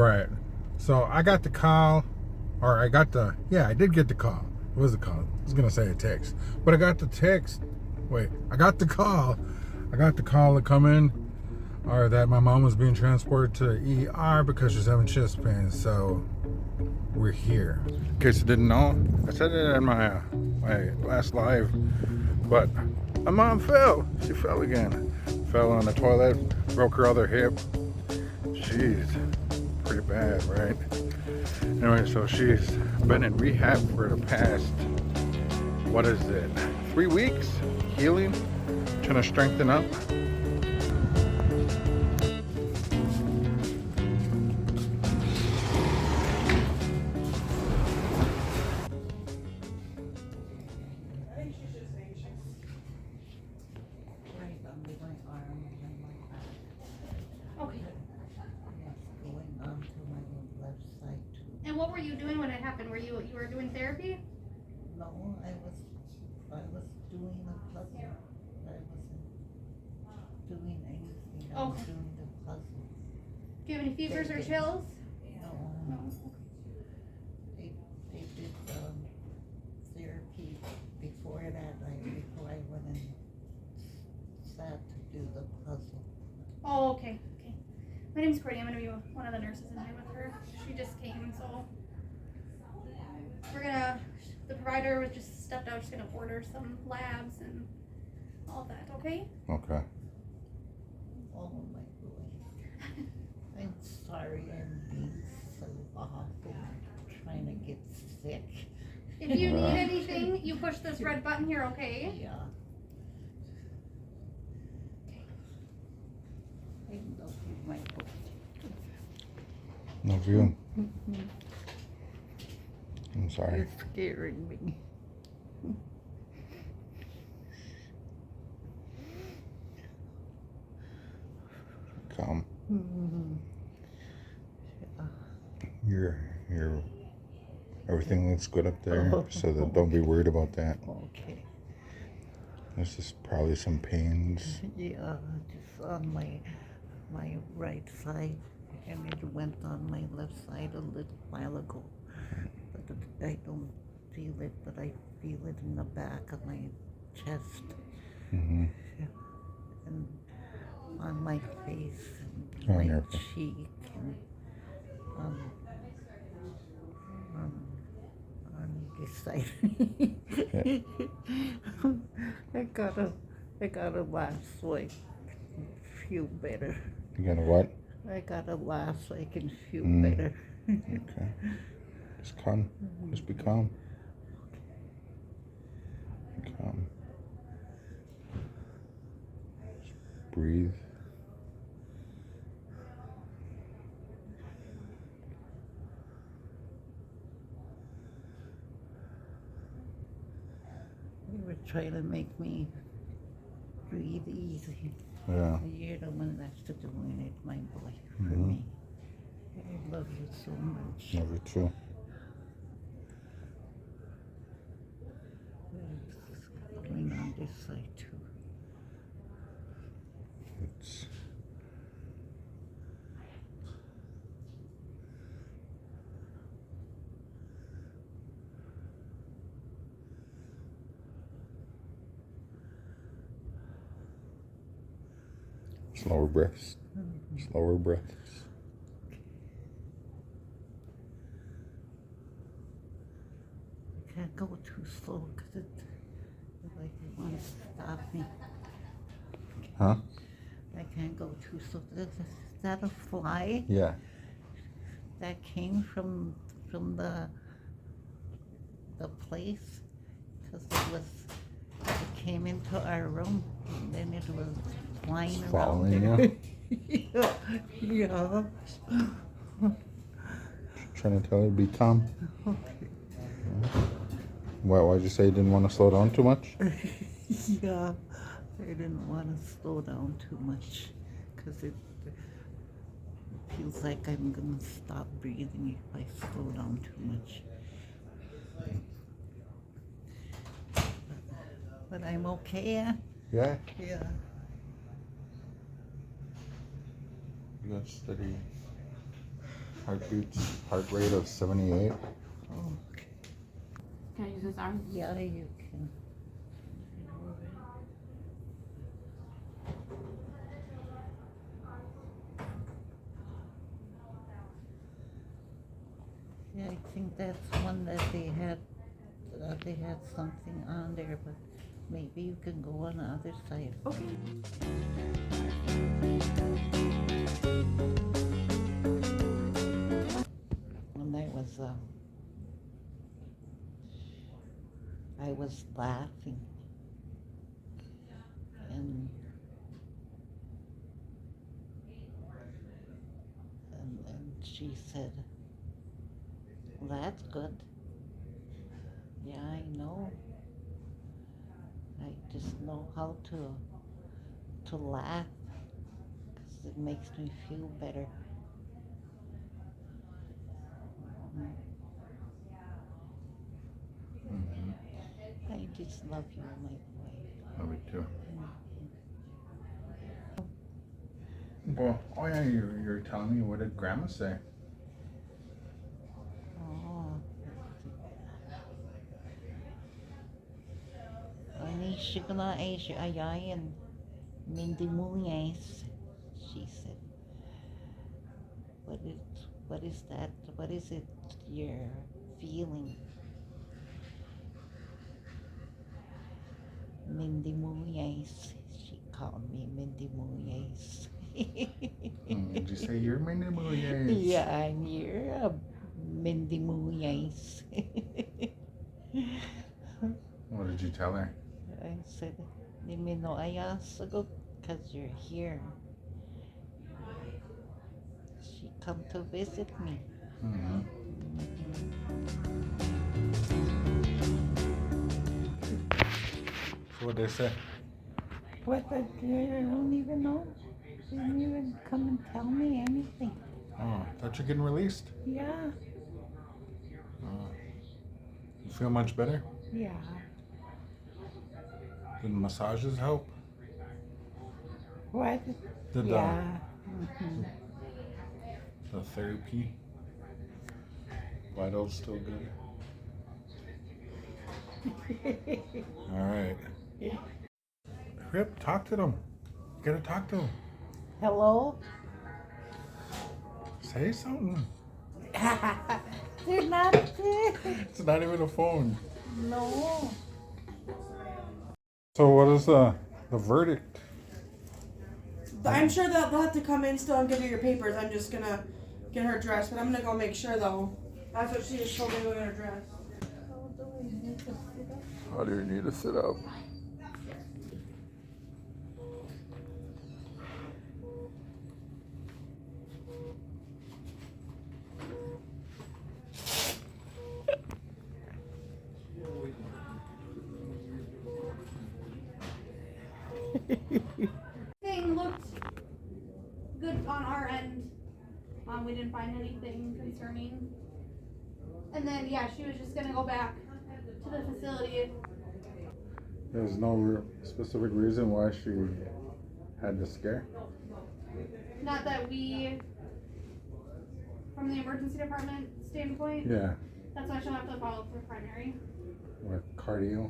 Right. So I got the call, or I did get the call. What was the call? I was gonna say a text, but I got the text. Wait, I got the call. I got the call to come in, or that my mom was being transported to ER because she's having chest pains. So we're here. In case you didn't know, I said it in my last live, but my mom fell. She fell again. Fell on the toilet, broke her other hip. Jeez, pretty bad, right? Anyway, so she's been in rehab for the past, what is it, 3 weeks? Healing, trying to strengthen up. And what were you doing when it happened? You were doing therapy? No, I was doing a puzzle. I wasn't doing anything. I was doing the puzzle. Do you have any fevers or chills? No. They did therapy before that. Before I went and sat to do the puzzle. Oh, okay. My name's Courtney. I'm gonna be one of the nurses in here with her. She just came, so the provider was just stepped out. She's gonna order some labs and all of that, okay? Okay. Oh my boy. I'm sorry I'm being so awful. Trying to get sick. If you need anything, you push this red button here, okay? Yeah. I love you, my boy. Love you. I'm sorry. You're scaring me. Calm. Mm-hmm. You're everything looks good up there, so don't be worried about that. Okay. This is probably some pains. Yeah, just on my right side, and it went on my left side a little while ago. But I don't feel it, but I feel it in the back of my chest. Mm-hmm. And on my face and On my your face. cheek and on this side. I got a laugh so I can feel better. You got a what? I got a laugh so I can feel Mm. better. Okay. Just calm. Just be calm. Be calm. Just breathe. They were trying to make me breathe easy. Yeah. You're the one that's doing it, my boy, for Mhm. me. I love you so much. Love you too. It's going on this side too. It's slower breaths. Slower breaths. I can't go too slow because it wants to stop me. Huh? I can't go too slow. Is that a fly Yeah. that came from the place? Because it came into our room and then it was flying around Following there. you? Yeah. Trying to tell you to be calm. Okay. Why'd you say you didn't want to slow down too much? Yeah, I didn't want to slow down too much because it feels like I'm going to stop breathing if I slow down too much. But I'm okay, yeah? Yeah. Yeah. You got steady. Heart rate of 78. Oh, Can I use this arm? yeah, you can. Yeah, I think that's one that they had something on there, but maybe you can go on the other side. Okay. And I was laughing, and she said, "Well, that's good." Yeah, I know. I just know how to laugh because it makes me feel better. I just love you, my boy. Love it too. Well, oh yeah, you're telling me, what did Grandma say? Oh. Ani sigla ay si ayayan. Mindy Muñez, she said. What is that? What is it you're feeling? Mindy Muñez. She called me Mindy Muñez. Did you say you're Mindy Muñez? Yeah, I'm here, Mindy Muñez. What did you tell her? I said, Dime no ayasagot, because you're here. She come to visit me. Mm-hmm. So what they say? What? I don't even know. She didn't even come and tell me anything. Oh, thought you're getting released. Yeah. You feel much better? Yeah. Did massages help? What? Did Yeah. the therapy? Vitals still good? All right. Rip, talk to them. You gotta talk to them. Hello? Say something. They're not there. It's not even a phone. No. So what is the verdict? I'm sure that they'll have to come in still and give you your papers. I'm just gonna get her dressed, but I'm gonna go make sure though. That's what she just told me to get her dressed. How do you need to sit up? Thing looked good on our end. We didn't find anything concerning. And then, yeah, she was just gonna go back to the facility. There's no specific reason why she had the scare? Not that we, from the emergency department standpoint, Yeah, that's why she'll have to follow up with primary. with cardio.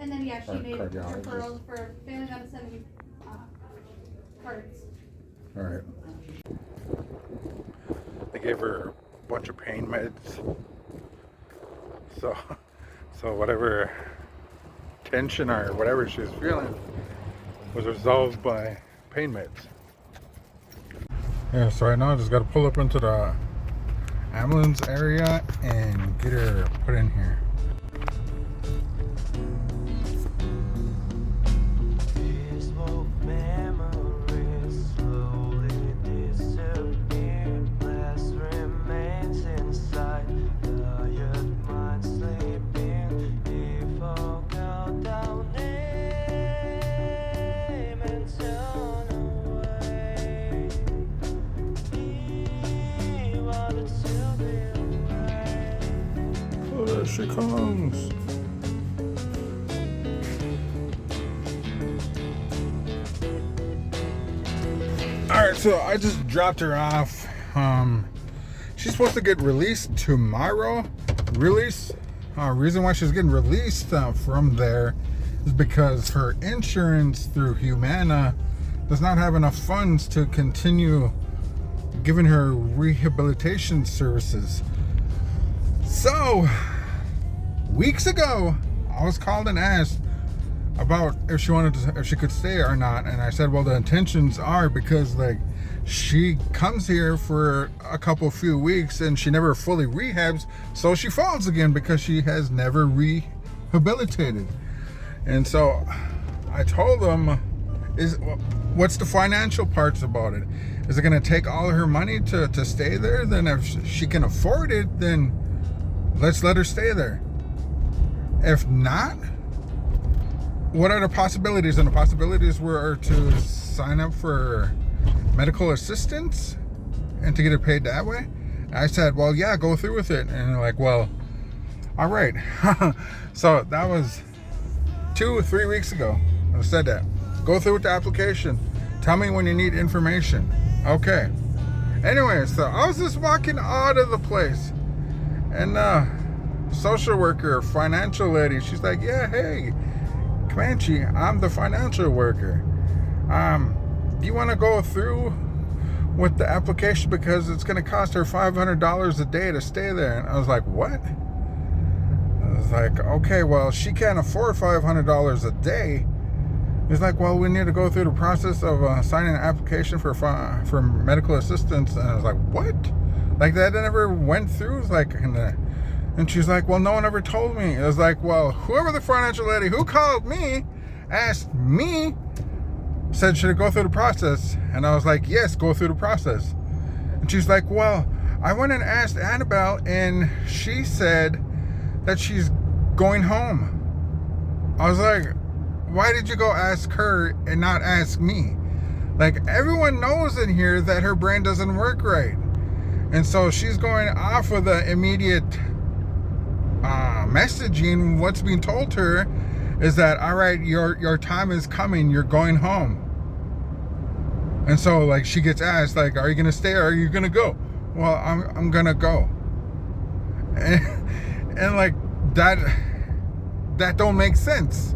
And then, yeah, she Or made cardiologist. referrals for family medicine cards. All right. They gave her a bunch of pain meds. So whatever tension or whatever she was feeling was resolved by pain meds. Yeah, so right now I just got to pull up into the ambulance area and get her put in here. Oh, there she comes. Alright, so I just dropped her off. she's supposed to get released tomorrow. Reason why she's getting released from there is because her insurance through Humana does not have enough funds to continue giving her rehabilitation services. So, weeks ago, I was called and asked about if she could stay or not, and I said, well, the intentions are, because like she comes here for a few weeks and she never fully rehabs, so she falls again because she has never rehabilitated. And so I told them, what's the financial parts about it? Is it going to take all of her money to stay there? Then if she can afford it, then let's let her stay there. If not, what are the possibilities? And the possibilities were to sign up for medical assistance and to get it paid that way. I said, well, yeah, go through with it. And they're like, well, all right. So that was 2 or 3 weeks ago. I said that. Go through with the application. Tell me when you need information. Okay. Anyway, so I was just walking out of the place, and social worker, financial lady, she's like, yeah, hey, Comanche, I'm the financial worker. Do you want to go through with the application, because it's going to cost her $500 a day to stay there? And I was like, what? I was like, okay, well, she can't afford $500 a day. He's like, well, we need to go through the process of signing an application for medical assistance. And I was like, what? Like, that never went through? It was like, and she's like, well, no one ever told me. I was like, well, whoever the financial lady who called me asked me, said, should I go through the process? And I was like, yes, go through the process. And she's like, well, I went and asked Annabelle, and she said that she's going home. I was like, why did you go ask her and not ask me? Like, everyone knows in here that her brain doesn't work right. And so she's going off of the immediate messaging. What's being told to her is that, all right, your time is coming, you're going home. And so, like, she gets asked, like, are you gonna stay or are you gonna go? Well, I'm gonna go. And like, that don't make sense.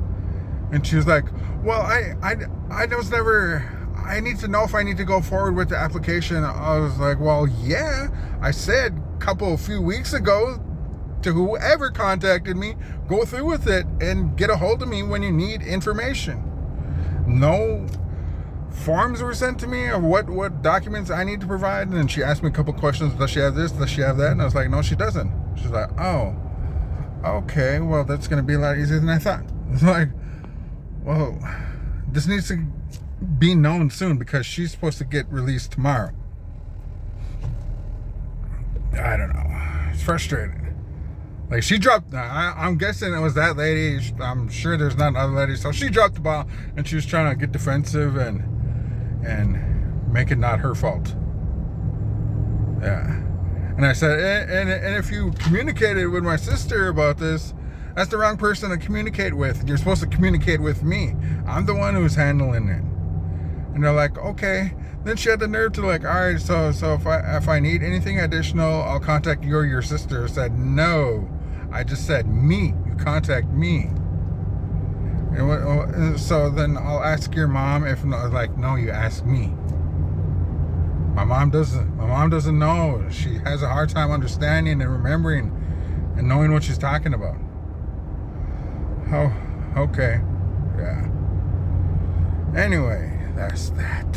And she was like, well, I was never, I need to know if I need to go forward with the application. I was like, well, yeah, I said a few weeks ago to whoever contacted me, go through with it and get a hold of me when you need information. No forms were sent to me of what documents I need to provide. And then she asked me a couple questions. Does she have this? Does she have that? And I was like, no, she doesn't. She's like, oh, okay, well, that's going to be a lot easier than I thought. It's like, well, this needs to be known soon, because she's supposed to get released tomorrow. I don't know. It's frustrating. Like, she dropped, I'm guessing it was that lady. I'm sure there's not another lady. So she dropped the ball, and she was trying to get defensive and make it not her fault. Yeah. And I said, and if you communicated with my sister about this, that's the wrong person to communicate with. You're supposed to communicate with me. I'm the one who's handling it. And they're like, okay. Then she had the nerve to like, all right, so if I need anything additional, I'll contact you or your sister. I said, no, I just said me. You contact me. And so then I'll ask your mom. If not, like, no, you ask me. My mom doesn't know. She has a hard time understanding and remembering and knowing what she's talking about. Oh, okay. Yeah. Anyway, that's that.